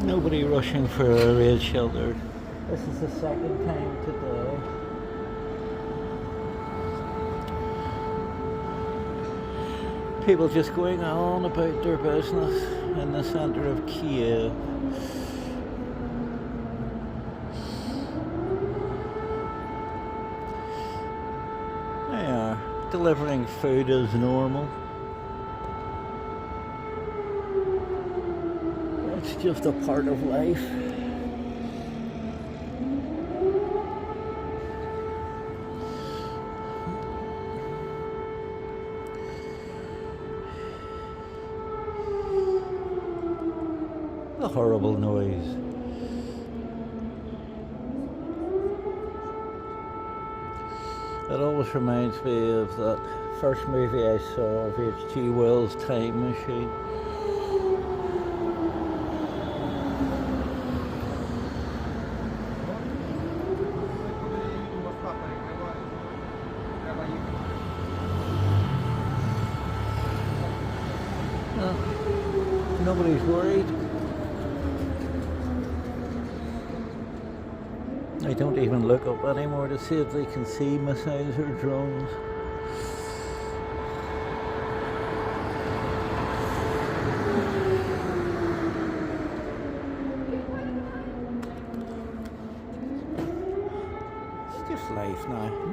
Nobody rushing for a raid shelter. This is the second time today. People just going on about their business in the centre of Kiev. They are delivering food as normal. It's just a part of life. The horrible noise. It always reminds me of that first movie I saw of H.G. Wells' Time Machine. Nobody's worried. I don't even look up anymore to see if they can see missiles or drones. It's just life now.